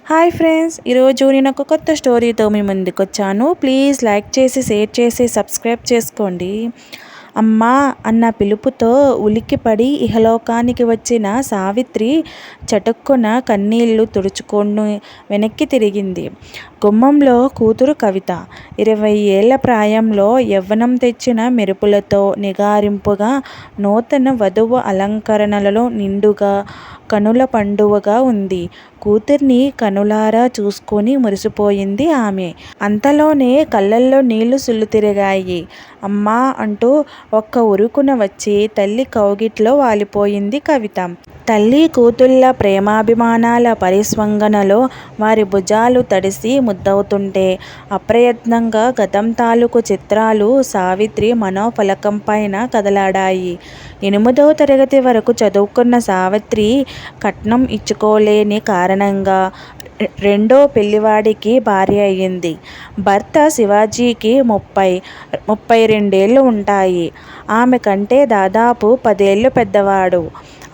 Hi friends, ఈరోజు నేను ఒక కొత్త స్టోరీతో మీ ముందుకు వచ్చాను. ప్లీజ్ లైక్ చేసి, షేర్ చేసి, సబ్స్క్రైబ్ చేసుకోండి. అమ్మా అన్న పిలుపుతో ఉలిక్కిపడి ఇహలోకానికి వచ్చిన సావిత్రి చటుక్కున కన్నీళ్లు తుడుచుకొని వెనక్కి తిరిగింది. గుమ్మంలో కూతురు కవిత 20 ఏళ్ల ప్రాయంలో యవ్వనం తెచ్చిన మెరుపులతో నిగారింపుగా, నూతన వధువు అలంకరణలలో నిండుగా, కనుల పండువగా ఉంది. కూతుర్ని కనులారా చూసుకొని మురిసిపోయింది ఆమె. అంతలోనే కళ్ళల్లో నీళ్లు సుళ్లుతిరిగాయి. అమ్మా అంటూ ఒక్క ఉరుకున వచ్చి తల్లి కౌగిట్లో వాలిపోయింది కవిత. తల్లి కూతుళ్ల ప్రేమాభిమానాల పరిస్వంగనలో వారి భుజాలు తడిసి ముద్దవుతుంటే అప్రయత్నంగా గతం తాలూకు చిత్రాలు సావిత్రి మనోఫలకంపైన కదలాడాయి. 8వ తరగతి వరకు చదువుకున్న సావిత్రి కట్నం ఇచ్చుకోలేని కారణంగా రెండో పెళ్లివాడికి భార్య అయ్యింది. భర్త శివాజీకి 32 ఏళ్లు ఉంటాయి. ఆమె కంటే దాదాపు 10 ఏళ్లు పెద్దవాడు.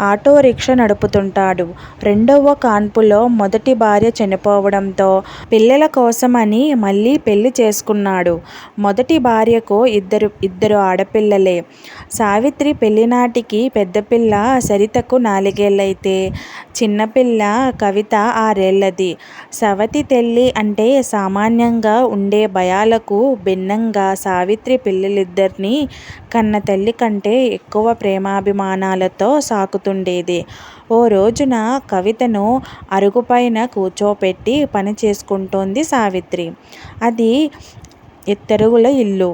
ఆటో రిక్షా నడుపుతుంటాడు. రెండవ కాన్పులో మొదటి భార్య చనిపోవడంతో పిల్లల కోసమని మళ్ళీ పెళ్లి చేసుకున్నాడు. మొదటి భార్యకు ఇద్దరు ఆడపిల్లలే. సావిత్రి పెళ్లినాటికి పెద్దపిల్ల సరితకు 4 ఏళ్లయితే చిన్నపిల్ల కవిత 6 ఏళ్లది. సవతి తల్లి అంటే సామాన్యంగా ఉండే భయాలకు భిన్నంగా సావిత్రి పిల్లలిద్దర్నీ కన్న తల్లి కంటే ఎక్కువ ప్రేమాభిమానాలతో సాకుతుండేది. ఓ రోజున కవితను అరుగుపైన కూర్చోపెట్టి పని చేసుకుంటోంది సావిత్రి. అది ఇత్తరుగుల ఇల్లు.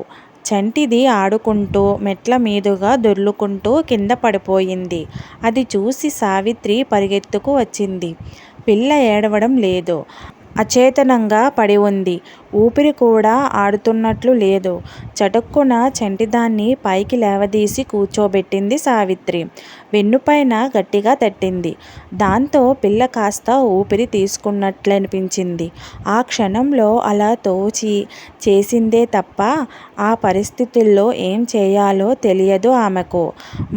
చంటిది ఆడుకుంటూ మెట్ల మీదుగా దొర్లుకుంటూ కింద పడిపోయింది. అది చూసి సావిత్రి పరిగెత్తుకు వచ్చింది. పిల్ల ఏడవడం లేదు. అచేతనంగా పడి ఉంది. ఊపిరి కూడా ఆడుతున్నట్లు లేదు. చటుక్కున చంటిదాన్ని పైకి లేవదీసి కూర్చోబెట్టింది సావిత్రి. వెన్నుపైన గట్టిగా తట్టింది. దాంతో పిల్ల కాస్త ఊపిరి తీసుకున్నట్లనిపించింది. ఆ క్షణంలో అలా తోచి చేసిందే తప్ప ఆ పరిస్థితుల్లో ఏం చేయాలో తెలియదు ఆమెకు.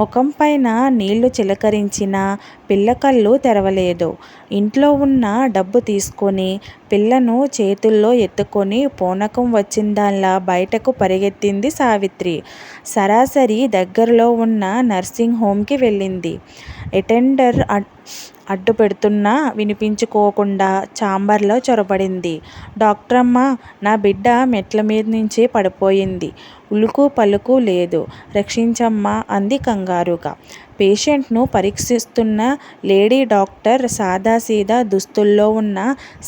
ముఖంపైన నీళ్లు చిలకరించినా పిల్ల కళ్ళు తెరవలేదు. ఇంట్లో ఉన్న డబ్బు తీసుకొని పిల్లను చేతుల్లో ఎత్తుకొని పూనకం వచ్చిందాల్లా బయటకు పరిగెత్తింది సావిత్రి. సరాసరి దగ్గరలో ఉన్న నర్సింగ్ హోంకి వెళ్ళింది. అటెండర్ అడ్డుపెడుతున్నా వినిపించుకోకుండా ఛాంబర్లో చొరబడింది. డాక్టరమ్మా, నా బిడ్డ మెట్ల మీద్నుంచి పడిపోయింది. ఉలుకు పలుకు లేదు. రక్షించమ్మా అంది కంగారుగా. పేషెంట్ను పరీక్షిస్తున్న లేడీ డాక్టర్ సాదాసీదా దుస్తుల్లో ఉన్న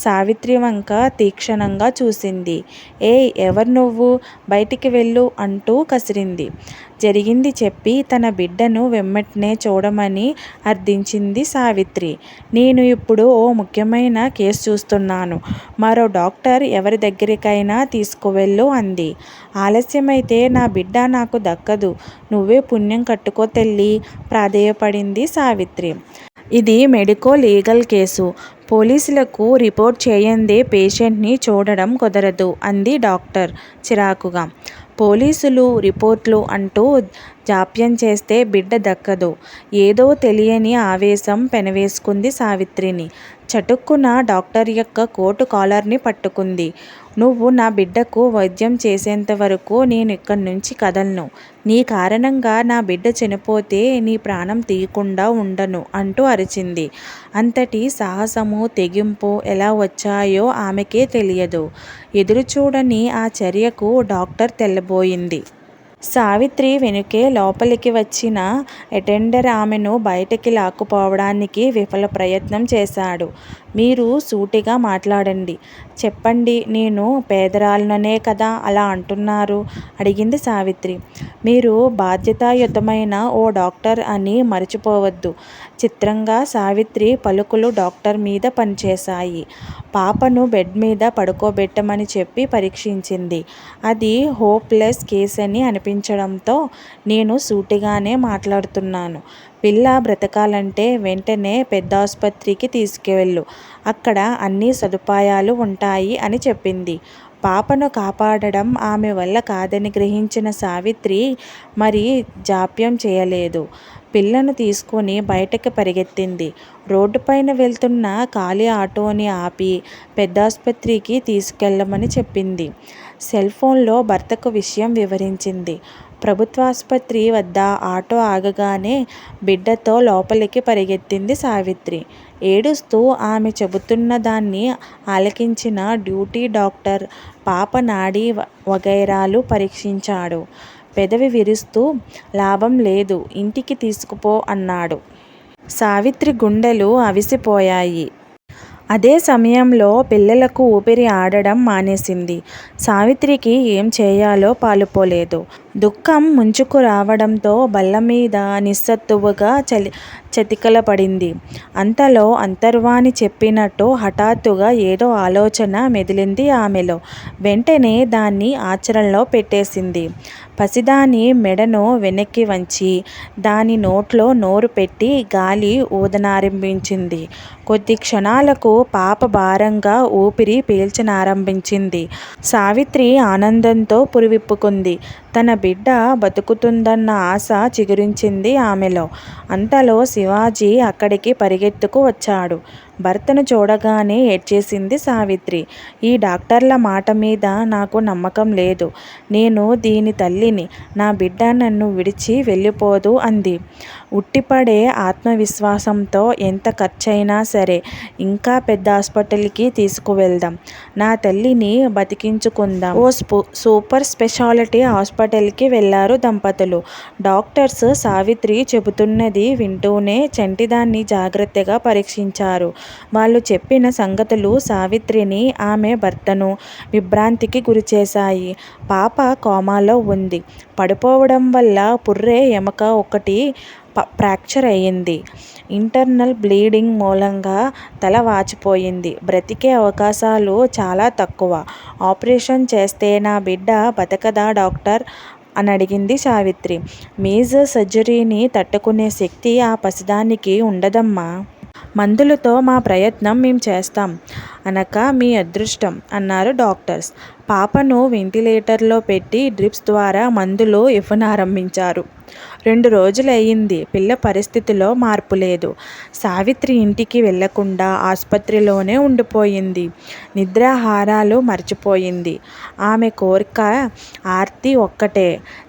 సావిత్రి వంక తీక్షణంగా చూసింది. ఏయ్, ఎవరు నువ్వు? బయటికి వెళ్ళు అంటూ కసిరింది. జరిగింది చెప్పి తన బిడ్డను వెమ్మట్నే చూడమని అర్థించింది సావిత్రి. నేను ఇప్పుడు ఓ ముఖ్యమైన కేసు చూస్తున్నాను. మరో డాక్టర్ ఎవరి దగ్గరికైనా తీసుకువెళ్ళు అంది. ఆలస్యమైతే నా బిడ్డ నాకు దక్కదు. నువ్వే పుణ్యం కట్టుకో తల్లీ ప్రాధేయపడింది సావిత్రి. ఇది మెడికో లీగల్ కేసు. పోలీసులకు రిపోర్ట్ చేయందే పేషెంట్ని చూడడం కుదరదు అంది డాక్టర్ చిరాకుగా. పోలీసులు, రిపోర్ట్లు అంటూ జాప్యం చేస్తే బిడ్డ దక్కదు. ఏదో తెలియని ఆవేశం పెనవేసుకుంది సావిత్రిని. చటుక్కున డాక్టర్ యొక్క కోటు కాలర్ని పట్టుకుంది. నువ్వు నా బిడ్డకు వైద్యం చేసేంతవరకు నేను ఇక్కడ్నుంచి కదల్ను. నీ కారణంగా నా బిడ్డ చనిపోతే నీ ప్రాణం తీయకుండా ఉండను అంటూ అరిచింది. అంతటి సాహసము, తెగింపు ఎలా వచ్చాయో ఆమెకే తెలియదు. ఎదురుచూడని ఆ చర్యకు డాక్టర్ తెల్లబోయింది. సావిత్రి వెనుకే లోపలికి వచ్చిన అటెండర్ ఆమెను బయటికి లాక్కుపోవడానికి విఫల ప్రయత్నం చేశాడు. మీరు సూటిగా మాట్లాడండి. చెప్పండి, నేను పేదరాలిననే కదా అలా అంటున్నారు అడిగింది సావిత్రి. మీరు బాధ్యతాయుతమైన ఓ డాక్టర్ అని మరచిపోవద్దు. చిత్రంగా సావిత్రి పలుకులు డాక్టర్ మీద పనిచేశాయి. పాపను బెడ్ మీద పడుకోబెట్టమని చెప్పి పరీక్షించింది. అది హోప్లెస్ కేసని అనిపించడంతో నేను సూటిగానే మాట్లాడుతున్నాను. పిల్ల బ్రతకాలంటే వెంటనే పెద్దాసుపత్రికి తీసుకువెళ్ళు. అక్కడ అన్ని సదుపాయాలు ఉంటాయి అని చెప్పింది. పాపను కాపాడడం ఆమె వల్ల కాదని గ్రహించిన సావిత్రి మరి జాప్యం చేయలేదు. పిల్లను తీసుకుని బయటకి పరిగెత్తింది. రోడ్డుపైన వెళ్తున్న ఖాళీ ఆటోని ఆపి పెద్దాసుపత్రికి తీసుకెళ్ళమని చెప్పింది. సెల్ ఫోన్లో భర్తకు విషయం వివరించింది. ప్రభుత్వాసుపత్రి వద్ద ఆటో ఆగగానే బిడ్డతో లోపలికి పరిగెత్తింది సావిత్రి. ఏడుస్తూ ఆమె చెబుతున్న దాన్ని ఆలకించిన డ్యూటీ డాక్టర్ పాప నాడీ వగైరాలు పరీక్షించాడు. పెదవి విరుస్తూ లాభం లేదు, ఇంటికి తీసుకుపో అన్నాడు. సావిత్రి గుండెలు అవిసిపోయాయి. అదే సమయంలో పిల్లలకు ఊపిరి ఆడడం మానేసింది. సావిత్రికి ఏం చేయాలో పాలుపోలేదు. దుఃఖం ముంచుకు రావడంతో బల్లమీద నిస్సత్తువగా చతికిలపడింది. అంతలో అంతర్వాణి చెప్పినట్టు హఠాత్తుగా ఏదో ఆలోచన మెదిలింది ఆమెలో. వెంటనే దాన్ని ఆచరణలో పెట్టేసింది. పసిదాని మెడను వెనక్కి వంచి దాని నోట్లో నోరు పెట్టి గాలి ఊదనారంభించింది. కొద్ది క్షణాలకు పాప భారంగా ఊపిరి పీల్చనారంభించింది. సావిత్రి ఆనందంతో పురివిప్పుకుంది. తన బిడ్డ బతుకుతుందన్న ఆశ చిగురించింది ఆమెలో. అంతలో శివాజీ అక్కడికి పరిగెత్తుకు వచ్చాడు. భర్తను చూడగానే ఏడ్చేసింది సావిత్రి. ఈ డాక్టర్ల మాట మీద నాకు నమ్మకం లేదు. నేను దీని తల్లిని. నా బిడ్డ నన్ను విడిచి వెళ్ళిపోదు అంది. ఉట్టిపడే ఆత్మవిశ్వాసంతో ఎంత ఖర్చైనా సరే ఇంకా పెద్ద హాస్పిటల్కి తీసుకువెళ్దాం. నా తల్లిని బతికించుకుందాం. ఓ సూపర్ స్పెషాలిటీ హాస్పిటల్కి వెళ్లారు దంపతులు. డాక్టర్స్ సావిత్రి చెబుతున్నది వింటూనే చంటిదాన్ని జాగ్రత్తగా పరీక్షించారు. వాళ్ళు చెప్పిన సంగతులు సావిత్రిని, ఆమె భర్తను విభ్రాంతికి గురిచేశాయి. పాప కోమాలో ఉంది. పడిపోవడం వల్ల పుర్రె ఎముక ఒకటి ఫ్రాక్చర్ అయ్యింది. ఇంటర్నల్ బ్లీడింగ్ మూలంగా తల వాచిపోయింది. బ్రతికే అవకాశాలు చాలా తక్కువ. ఆపరేషన్ చేస్తే నా బిడ్డ బతకదా డాక్టర్ అని అడిగింది సావిత్రి. మేజర్ సర్జరీని తట్టుకునే శక్తి ఆ పసిదానికి ఉండదమ్మా. మందులతో మా ప్రయత్నం మేం చేస్తాం అనక మీ అదృష్టం అన్నారు డాక్టర్స్. పాపను వెంటిలేటర్లో పెట్టి డ్రిప్స్ ద్వారా మందులు ఇవ్వనారంభించారు. 2 రోజులయ్యింది. పిల్ల పరిస్థితిలో మార్పు లేదు. సావిత్రి ఇంటికి వెళ్లకుండా ఆసుపత్రిలోనే ఉండిపోయింది. నిద్రాహారాలు మర్చిపోయింది. ఆమె కోరిక ఆర్తి ఒక్కటే,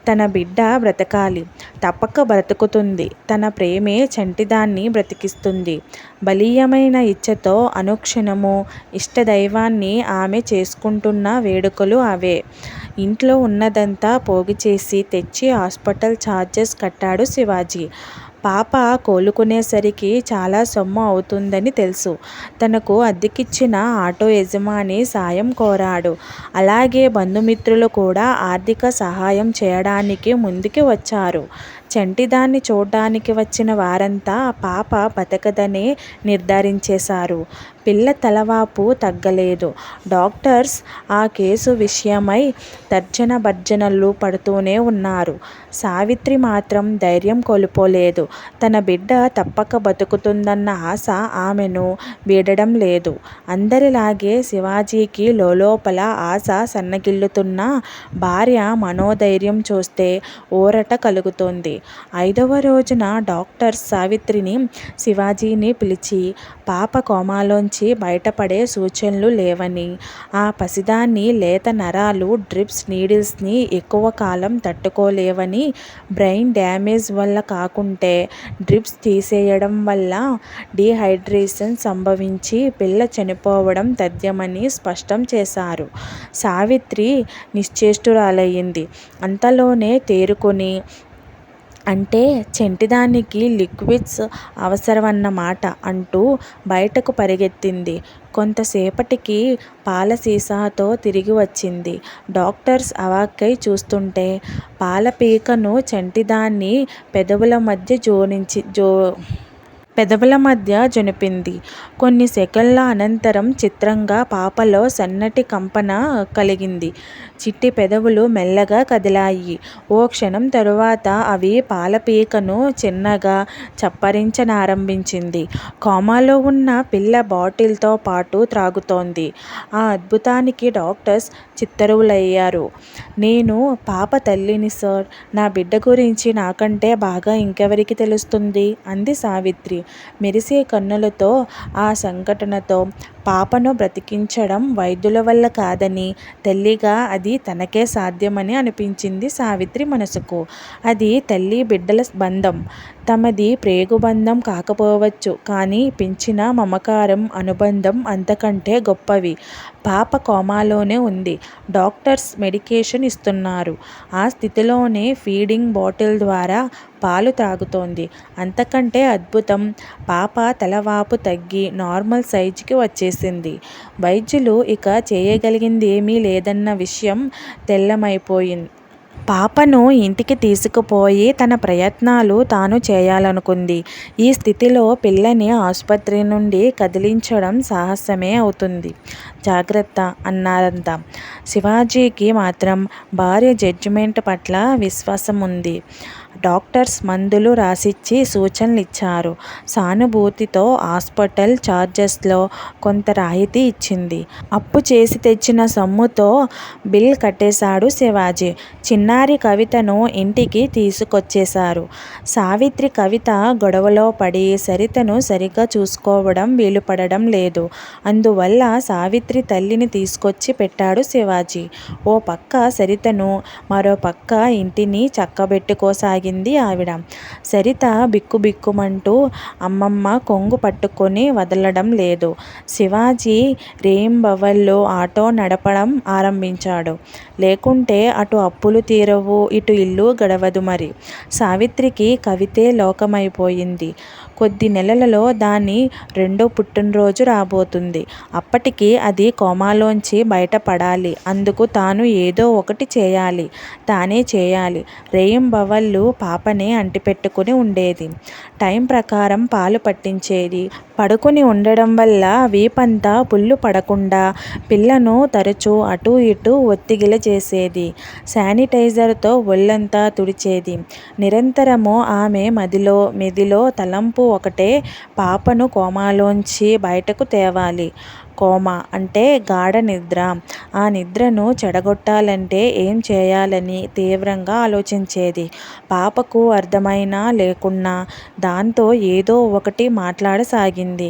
తన బిడ్డ బ్రతకాలి. తప్పక బ్రతుకుతుంది. తన ప్రేమే చంటిదాన్ని బ్రతికిస్తుంది. బలీయమైన ఇచ్ఛతో అనుక్షణము ఇష్టదైవాన్ని ఆమె చేసుకుంటున్న వేడుకలు అవే. ఇంట్లో ఉన్నదంతా పోగుచేసి తెచ్చి హాస్పిటల్ ఛార్జెస్ కట్టాడు శివాజీ. పాప కోలుకునేసరికి చాలా సొమ్ము అవుతుందని తెలుసు. తనకు అద్దెకిచ్చిన ఆటో యజమాని సాయం కోరాడు. అలాగే బంధుమిత్రులు కూడా ఆర్థిక సహాయం చేయడానికి ముందుకి వచ్చారు. చంటిదాన్ని చూడ్డానికి వచ్చిన వారంతా పాప బతకదనే నిర్ధారించేశారు. పిల్ల తలవాపు తగ్గలేదు. డాక్టర్స్ ఆ కేసు విషయమై తర్జన భర్జనలు పడుతూనే ఉన్నారు. సావిత్రి మాత్రం ధైర్యం కోల్పోలేదు. తన బిడ్డ తప్పక బతుకుతుందన్న ఆశ ఆమెను వీడడం లేదు. అందరిలాగే శివాజీకి లోలోపల ఆశ సన్నగిల్లుతున్న భార్య మనోధైర్యం చూస్తే ఊరట కలుగుతోంది. 5వ రోజున డాక్టర్స్ సావిత్రిని, శివాజీని పిలిచి పాప కోమాలోంచి బయటపడే సూచనలు లేవని, ఆ పసిదాన్ని లేత నరాలు డ్రిప్స్ నీడిల్స్ని ఎక్కువ కాలం తట్టుకోలేవని, బ్రెయిన్ డ్యామేజ్ వల్ల కాకుంటే డ్రిప్స్ తీసేయడం వల్ల డీహైడ్రేషన్ సంభవించి పిల్ల చనిపోవడం తథ్యమని స్పష్టం చేశారు. సావిత్రి నిశ్చేష్టురాలయ్యింది. అంతలోనే తేరుకొని, అంటే చంటిదానికి లిక్విడ్స్ అవసరమన్నమాట అంటూ బయటకు పరిగెత్తింది. కొంతసేపటికి పాల సీసాతో తిరిగి వచ్చింది. డాక్టర్స్ అవాక్కై చూస్తుంటే పాల పీకను చంటిదాన్ని పెదవుల మధ్య పెదవుల మధ్య జొనిపింది. కొన్ని సెకన్ల అనంతరం చిత్రంగా పాపలో సన్నటి కంపన కలిగింది. చిట్టి పెదవులు మెల్లగా కదిలాయి. ఓ క్షణం తరువాత అవి పాలపీకను చిన్నగా చప్పరించనారంభించింది. కోమాలో ఉన్న పిల్ల బాటిల్తో పాటు త్రాగుతోంది. ఆ అద్భుతానికి డాక్టర్స్ చిత్తరువులయ్యారు. నేను పాప తల్లిని సార్. నా బిడ్డ గురించి నాకంటే బాగా ఇంకెవరికి తెలుస్తుంది? అంది సావిత్రి మెరిసే కన్నులతో. ఆ సంఘటనతో పాపను బ్రతికించడం వైద్యుల వల్ల కాదని, తల్లిగా అది తనకే సాధ్యమని అనిపించింది సావిత్రి మనసుకు. అది తల్లి బిడ్డల బంధం. తమది ప్రేగుబంధం కాకపోవచ్చు కానీ పెంచిన మమకారం, అనుబంధం అంతకంటే గొప్పవి. పాప కోమాలోనే ఉంది. డాక్టర్స్ మెడికేషన్ ఇస్తున్నారు. ఆ స్థితిలోనే ఫీడింగ్ బాటిల్ ద్వారా పాలు త్రాగుతోంది. అంతకంటే అద్భుతం. పాప తలవాపు తగ్గి నార్మల్ సైజుకి వచ్చేసింది. వైద్యులు ఇక చేయగలిగింది ఏమీ లేదన్న విషయం తెల్లమైపోయింది. పాపను ఇంటికి తీసుకుపోయి తన ప్రయత్నాలు తాను చేయాలనుకుంది. ఈ స్థితిలో పిల్లని ఆసుపత్రి నుండి కదిలించడం సాహసమే అవుతుంది. జాగ్రత్త అన్నారంతా. శివాజీకి మాత్రం భార్య జడ్జిమెంట్ పట్ల విశ్వాసం ఉంది. డాక్టర్స్ మందులు రాసిచ్చి సూచనలిచ్చారు. సానుభూతితో హాస్పిటల్ ఛార్జెస్లో కొంత రాయితీ ఇచ్చింది. అప్పు చేసి తెచ్చిన సొమ్ముతో బిల్ కట్టేశాడు శివాజీ. చిన్నారి కవితను ఇంటికి తీసుకొచ్చేశారు. సావిత్రి కవిత గొడవలో పడి సరితను సరిగ్గా చూసుకోవడం వీలుపడడం లేదు. అందువల్ల సావిత్రి తల్లిని తీసుకొచ్చి పెట్టాడు శివాజీ. ఓ పక్క సరితను, మరో పక్క ఇంటిని చక్కబెట్టుకోసాగింది ఆవిడ. సరిత బిక్కుబిక్కుమంటూ అమ్మమ్మ కొంగు పట్టుకొని వదలడం లేదు. శివాజీ రేయింబవళ్ళు ఆటో నడపడం ఆరంభించాడు. లేకుంటే అటు అప్పులు తీరవు, ఇటు ఇల్లు గడవదు. మరి సావిత్రికి కవితే లోకమైపోయింది. కొద్ది నెలలలో దాని 2వ పుట్టినరోజు రాబోతుంది. అప్పటికి అది కోమాలోంచి బయటపడాలి. అందుకు తాను ఏదో ఒకటి చేయాలి. తానే చేయాలి. రేయింబవళ్ళు పాపనే అంటిపెట్టుకుని ఉండేది. టైం ప్రకారం పాలు పట్టించేది. పడుకుని ఉండడం వల్ల వీపంతా పుళ్ళు పడకుండా పిల్లను తరచూ అటూ ఇటూ ఒత్తిగిల చేసేది. శానిటైజర్తో ఒళ్ళంతా తుడిచేది. నిరంతరము ఆమె మెదిలో తలంపు ఒకటే, పాపను కోమాలోంచి బయటకు తేవాలి. కోమా అంటే గాఢ నిద్ర. ఆ నిద్రను చెడగొట్టాలంటే ఏం చేయాలని తీవ్రంగా ఆలోచించేది. పాపకు అర్థమైనా లేకున్నా దాంతో ఏదో ఒకటి మాట్లాడసాగింది.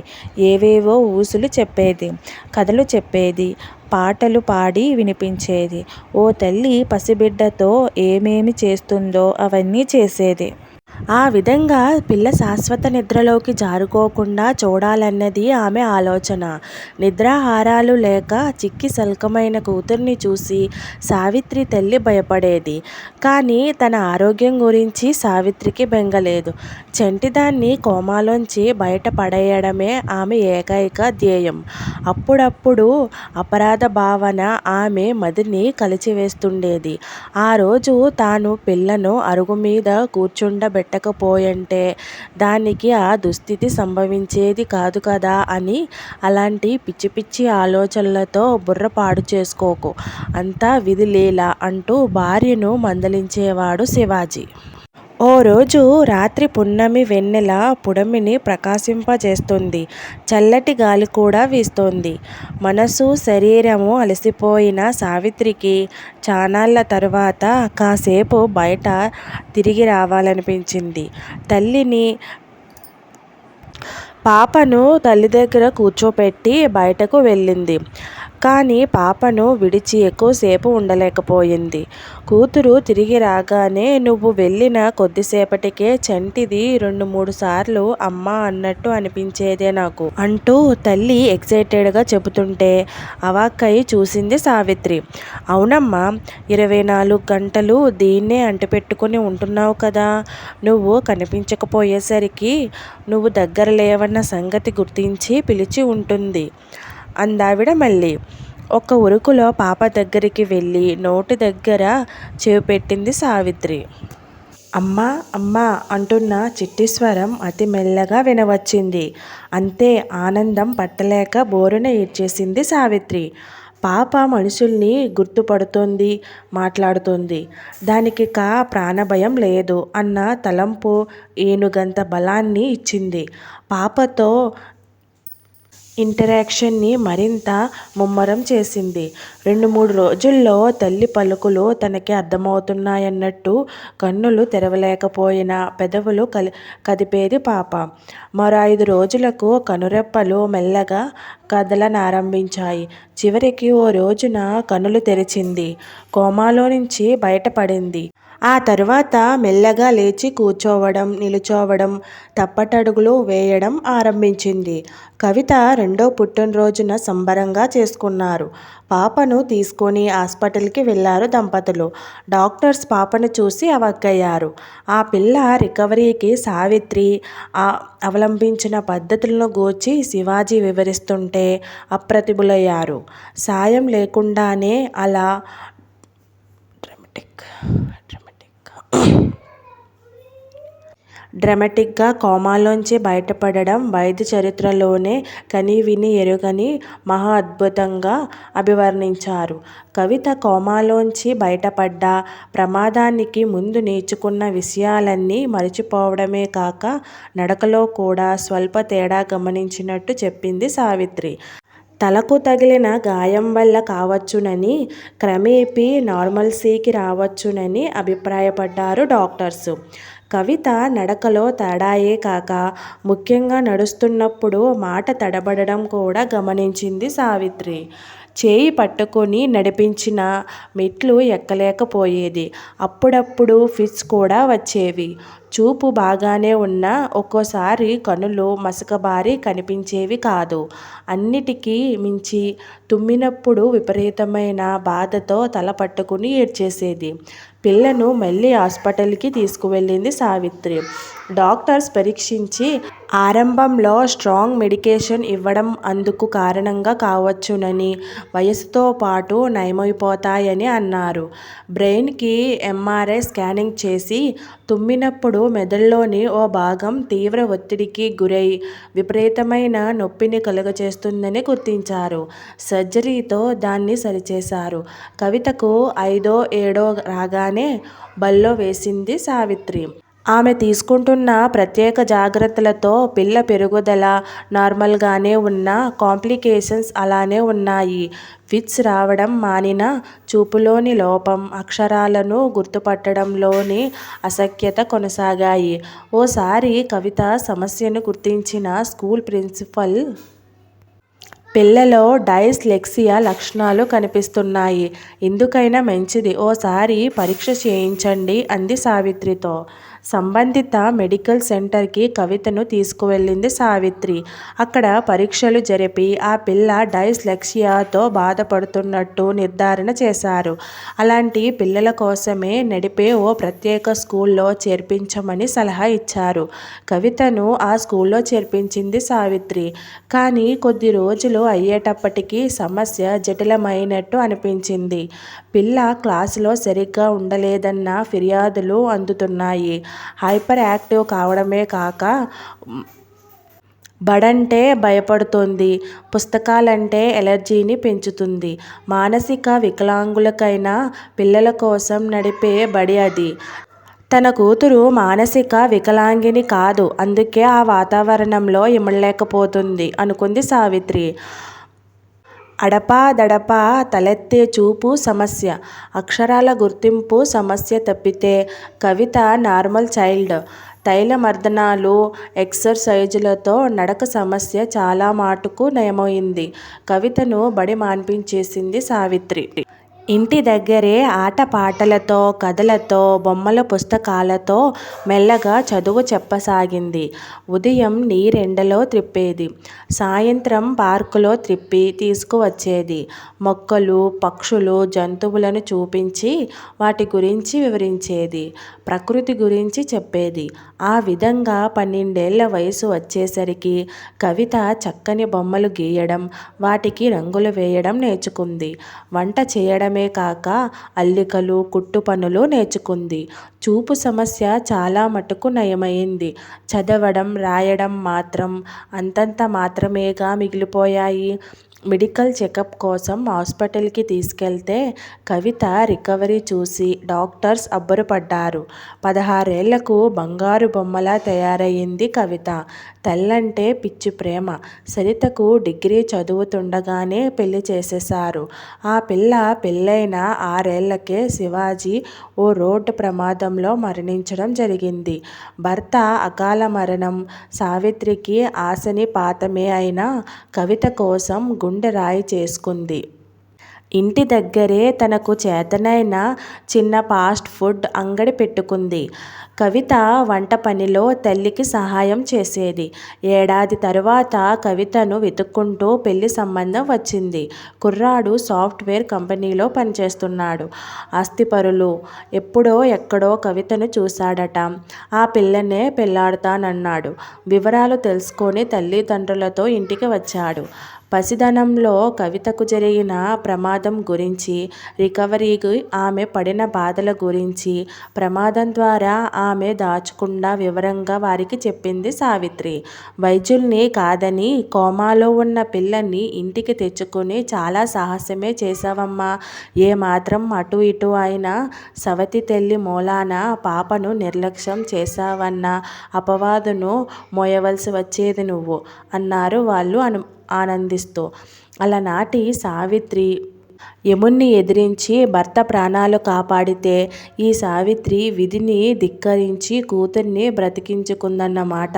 ఏవేవో ఊసులు చెప్పేది, కథలు చెప్పేది, పాటలు పాడి వినిపించేది. ఓ తల్లి పసిబిడ్డతో ఏమేమి చేస్తుందో అవన్నీ చేసేది. ఆ విధంగా పిల్ల శాశ్వత నిద్రలోకి జారుకోకుండా చూడాలన్నది ఆమె ఆలోచన. నిద్రాహారాలు లేక చిక్కి సల్కమైన కూతుర్ని చూసి సావిత్రి తల్లి భయపడేది. కానీ తన ఆరోగ్యం గురించి సావిత్రికి బెంగలేదు. చంటిదాన్ని కోమాలోంచి బయట పడేయడమే ఆమె ఏకైక ధ్యేయం. అప్పుడప్పుడు అపరాధ భావన ఆమె మదిని కలిచివేస్తుండేది. ఆ రోజు తాను పిల్లను అరుగుమీద కూర్చుండబెట్టకపోయుంటే దానికి ఆ దుస్థితి సంభవించేది కాదు కదా అని. అలాంటి పిచ్చి పిచ్చి ఆలోచనలతో బుర్ర పాడు చేసుకోకు, అంతా విధి లీల అంటూ భార్యను మందలించేవాడు శివాజీ. ఓ రోజు రాత్రి పున్నమి వెన్నెల పుడమిని ప్రకాశింపజేస్తుంది. చల్లటి గాలి కూడా వీస్తోంది. మనసు శరీరము అలసిపోయిన సావిత్రికి చానాళ్ళ తరువాత కాసేపు బయట తిరిగి రావాలనిపించింది. పాపను తల్లి దగ్గర కూర్చోపెట్టి బయటకు వెళ్ళింది. కానీ పాపను విడిచి ఎక్కువసేపు ఉండలేకపోయింది. కూతురు తిరిగి రాగానే నువ్వు వెళ్ళిన కొద్దిసేపటికే చంటిది 2-3 సార్లు అమ్మా అన్నట్టు అనిపించేదే నాకు అంటూ తల్లి ఎక్సైటెడ్గా చెబుతుంటే అవాక్కై చూసింది సావిత్రి. అవునమ్మా, 24 గంటలు దీన్నే అంటిపెట్టుకుని ఉంటున్నావు కదా. నువ్వు కనిపించకపోయేసరికి నువ్వు దగ్గర లేవన్న సంగతి గుర్తించి పిలిచి ఉంటుంది అందావిడ మళ్ళీ. ఒక్క ఉరుకులో పాప దగ్గరికి వెళ్ళి నోటి దగ్గర చెవి పెట్టింది సావిత్రి. అమ్మా అమ్మా అంటున్న చిట్టి స్వరం అతి మెల్లగా వినవచ్చింది. అంతే ఆనందం పట్టలేక బోరున ఏడ్చేసింది సావిత్రి. పాప మనుషుల్ని గుర్తుపడుతోంది, మాట్లాడుతోంది. దానికిక ప్రాణభయం లేదు అన్న తలంపు ఏనుగంత బలాన్ని ఇచ్చింది. పాపతో ఇంటరాక్షన్ని మరింత ముమ్మరం చేసింది. 2-3 రోజుల్లో తల్లి పలుకులు తనకి అర్థమవుతున్నాయన్నట్టు కన్నులు తెరవలేకపోయినా పెదవులు కదిపేది పాప. మరో 5 రోజులకు కనురెప్పలు మెల్లగా కదలనారంభించాయి. చివరికి ఓ రోజున కనులు తెరిచింది. కోమాలో నుంచి బయటపడింది. ఆ తరువాత మెల్లగా లేచి కూర్చోవడం, నిలుచోవడం, తప్పటడుగులు వేయడం ఆరంభించింది. కవిత 2వ పుట్టినరోజున సంబరంగా చేసుకున్నారు. పాపను తీసుకొని హాస్పిటల్కి వెళ్లారు దంపతులు. డాక్టర్స్ పాపను చూసి అవాక్కయ్యారు. ఆ పిల్ల రికవరీకి సావిత్రి అవలంబించిన పద్ధతులను గూర్చి శివాజీ వివరిస్తుంటే అప్రతిభులయ్యారు. సాయం లేకుండానే అలా డ్రమాటిక్గా కోమాలోంచి బయటపడడం వైద్య చరిత్రలోనే కనీవినీ ఎరుగని మహా అద్భుతంగా అభివర్ణించారు. కవిత కోమాలోంచి బయటపడ్డ ప్రమాదానికి ముందు నేర్చుకున్న విషయాలన్నీ మరిచిపోవడమే కాక నడకలో కూడా స్వల్ప తేడా గమనించినట్టు చెప్పింది సావిత్రి. తలకు తగిలిన గాయం వల్ల కావచ్చునని, క్రమేపీ నార్మల్సీకి రావచ్చునని అభిప్రాయపడ్డారు డాక్టర్సు. కవిత నడకలో తేడాయే కాక ముఖ్యంగా నడుస్తున్నప్పుడు మాట తడబడడం కూడా గమనించింది సావిత్రి. చేయి పట్టుకుని నడిపించిన మెట్లు ఎక్కలేకపోయేది. అప్పుడప్పుడు ఫిట్స్ కూడా వచ్చేవి. చూపు బాగానే ఉన్నా ఒక్కోసారి కనులు మసకబారి కనిపించేవి కాదు. అన్నిటికీ మించి తుమ్మినప్పుడు విపరీతమైన బాధతో తల పట్టుకుని ఏడ్చేసేది. పిల్లను మళ్ళీ హాస్పిటల్కి తీసుకువెళ్ళింది సావిత్రి. డాక్టర్స్ పరీక్షించి ఆరంభంలో స్ట్రాంగ్ మెడికేషన్ ఇవ్వడం అందుకు కారణంగా కావచ్చునని, వయసుతో పాటు నయమైపోతాయని అన్నారు. బ్రెయిన్కి ఎంఆర్ఐ స్కానింగ్ చేసి తుమ్మినప్పుడు మెదడులోని ఓ భాగం తీవ్ర ఒత్తిడికి గురై విపరీతమైన నొప్పిని కలుగచేస్తుందని గుర్తించారు. సర్జరీతో దాన్ని సరిచేశారు. కవితకు 5ో, 7ో రాగానే బల్లో వేసింది సావిత్రి. ఆమె తీసుకుంటున్న ప్రత్యేక జాగ్రత్తలతో పిల్ల పెరుగుదల నార్మల్గానే ఉన్నా కాంప్లికేషన్స్ అలానే ఉన్నాయి. ఫిట్స్ రావడం మానినా చూపులోని లోపం, అక్షరాలను గుర్తుపట్టడంలోని అసఖ్యత కొనసాగాయి. ఓసారి కవిత సమస్యను గుర్తించిన స్కూల్ ప్రిన్సిపల్ పిల్లలో డైస్లెక్సియా లక్షణాలు కనిపిస్తున్నాయి. ఎందుకైనా మంచిది ఓసారి పరీక్ష చేయించండి అంది సావిత్రితో. సంబంధిత మెడికల్ సెంటర్కి కవితను తీసుకువెళ్ళింది సావిత్రి. అక్కడ పరీక్షలు జరిపి ఆ పిల్ల డైస్లెక్సియాతో బాధపడుతున్నట్టు నిర్ధారణ చేశారు. అలాంటి పిల్లల కోసమే నడిపే ఓ ప్రత్యేక స్కూల్లో చేర్పించమని సలహా ఇచ్చారు. కవితను ఆ స్కూల్లో చేర్పించింది సావిత్రి. కానీ కొద్ది రోజులు అయ్యేటప్పటికీ సమస్య జటిలమైనట్టు అనిపించింది. పిల్ల క్లాసులో సరిగ్గా ఉండలేదన్న ఫిర్యాదులు అందుతున్నాయి. హైపర్ యాక్టివ్ కావడమే కాక బడంటే భయపడుతోంది. పుస్తకాలంటే ఎలర్జీని పెంచుతుంది. మానసిక వికలాంగులకైన పిల్లల కోసం నడిపే బడి అది. తన కూతురు మానసిక వికలాంగిని కాదు, అందుకే ఆ వాతావరణంలో ఇమడలేకపోతుంది అనుకుంది సావిత్రి. అడపాదడపా తలెత్తే చూపు సమస్య, అక్షరాల గుర్తింపు సమస్య తప్పితే కవిత నార్మల్ చైల్డ్. తైలమర్దనాలు, ఎక్సర్సైజులతో నడక సమస్య చాలా మాటుకు నయమైంది. కవితను బడి మాన్పించేసింది సావిత్రి. ఇంటి దగ్గరే ఆటపాటలతో, కథలతో, బొమ్మల పుస్తకాలతో మెల్లగా చదువు చెప్పసాగింది. ఉదయం నీరెండలో త్రిప్పేది. సాయంత్రం పార్కులో త్రిప్పి తీసుకువచ్చేది. మొక్కలు, పక్షులు, జంతువులను చూపించి వాటి గురించి వివరించేది. ప్రకృతి గురించి చెప్పేది. ఆ విధంగా 12 ఏళ్ల వయసు వచ్చేసరికి కవిత చక్కని బొమ్మలు గీయడం, వాటికి రంగులు వేయడం నేర్చుకుంది. వంట చేయడం కుట్టడమే కాక అల్లికలు, కుట్టు పనులు నేర్చుకుంది. చూపు సమస్య చాలా మటుకు నయమైంది. చదవడం, రాయడం మాత్రం అంతంత మాత్రమేగా మిగిలిపోయాయి. మెడికల్ చెకప్ కోసం హాస్పిటల్కి తీసుకెళ్తే కవిత రికవరీ చూసి డాక్టర్స్ అబ్బురపడ్డారు. 16 ఏళ్లకు బంగారు బొమ్మలా తయారయింది కవిత. తల్లంటే పిచ్చి ప్రేమ. సరితకు డిగ్రీ చదువుతుండగానే పెళ్లి చేసేశారు. ఆ పిల్ల పెళ్లైన 6 ఏళ్లకే శివాజీ ఓ రోడ్డు ప్రమాదంలో మరణించడం జరిగింది. భర్త అకాల మరణం సావిత్రికి ఆశని పాతమే అయినా కవిత కోసం గుండె రాయి చేసుకుంది. ఇంటి దగ్గరే తనకు చేతనైన చిన్న ఫాస్ట్ ఫుడ్ అంగడి పెట్టుకుంది. కవిత వంట పనిలో తల్లికి సహాయం చేసేది. ఏడాది తరువాత కవితను వెతుక్కుంటూ పెళ్లి సంబంధం వచ్చింది. కుర్రాడు సాఫ్ట్వేర్ కంపెనీలో పనిచేస్తున్నాడు. ఆస్తిపరులు. ఎప్పుడో ఎక్కడో కవితను చూశాడట. ఆ పిల్లనే పెళ్లాడతానన్నాడు. వివరాలు తెలుసుకొని తల్లిదండ్రులతో ఇంటికి వచ్చాడు. పసితనంలో కవితకు జరిగిన ప్రమాదం గురించి, రికవరీకి ఆమె పడిన బాధల గురించి, ప్రమాదం ద్వారా ఆమె దాచకుండా వివరంగా వారికి చెప్పింది సావిత్రి. వైద్యుల్ని కాదని కోమాలో ఉన్న పిల్లని ఇంటికి తెచ్చుకుని చాలా సాహసమే చేశావమ్మా. ఏమాత్రం అటు ఇటు అయినా సవతి తల్లి మూలాన పాపను నిర్లక్ష్యం చేశావన్న అపవాదును మోయవలసి వచ్చేది నువ్వు అన్నారు వాళ్ళు ఆనందిస్తూ. అలనాటి సావిత్రి యముణ్ణి ఎదిరించి భర్త ప్రాణాలు కాపాడితే ఈ సావిత్రి విధిని ధిక్కరించి కూతుర్ని బ్రతికించుకుందన్నమాట.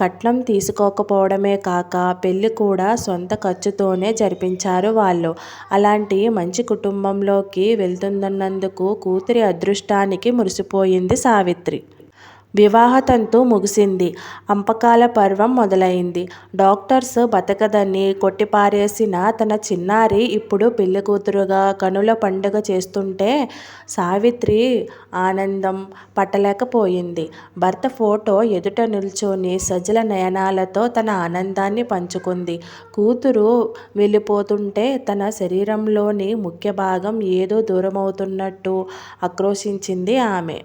కట్నం తీసుకోకపోవడమే కాక పెళ్లి కూడా సొంత ఖర్చుతోనే జరిపించారు వాళ్ళు. అలాంటి మంచి కుటుంబంలోకి వెళ్తున్నందుకు కూతురి అదృష్టానికి మురిసిపోయింది సావిత్రి. వివాహతంతు ముగిసింది. అంపకాల పర్వం మొదలైంది. డాక్టర్స్ బతకదని కొట్టిపారేసిన తన చిన్నారి ఇప్పుడు పెళ్లికూతురుగా కనుల పండుగ చేస్తుంటే సావిత్రి ఆనందం పట్టలేకపోయింది. భర్త ఫోటో ఎదుట నిల్చొని సజల నయనాలతో తన ఆనందాన్ని పంచుకుంది. కూతురు వెళ్ళిపోతుంటే తన శరీరంలోని ముఖ్య భాగం ఏదో దూరమవుతున్నట్టు ఆక్రోశించింది ఆమె.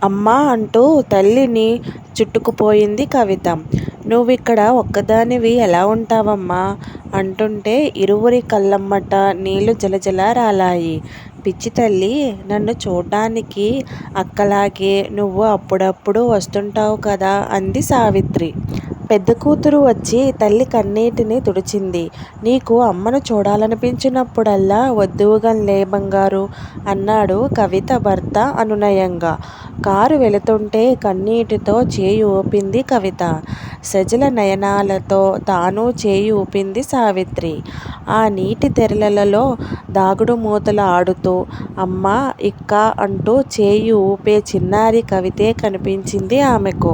అమ్మా అంటూ తల్లిని చుట్టుకుపోయింది కవిత. నువ్విక్కడ ఒక్కదానివి ఎలా ఉంటావమ్మా అంటుంటే ఇరువురి కళ్ళమ్మట నీళ్లు జలజల రాలాయి. పిచ్చి తల్లి, నన్ను చూడ్డానికి అక్కలాగే నువ్వు అప్పుడప్పుడు వస్తుంటావు కదా అంది సావిత్రి. పెద్ద కూతురు వచ్చి తల్లి కన్నీటిని తుడిచింది. నీకు అమ్మను చూడాలనిపించినప్పుడల్లా వద్దువుగాన్లే బంగారు అన్నాడు కవిత భర్త అనునయంగా. కారు వెళుతుంటే కన్నీటితో చేయి ఊపింది కవిత. సజల నయనాలతో తాను చేయి ఊపింది సావిత్రి. ఆ నీటి తెరలలో దాగుడు మూతలు ఆడుతూ అమ్మా ఇక్క అంటూ చేయి ఊపే చిన్నారి కవితే కనిపించింది ఆమెకు.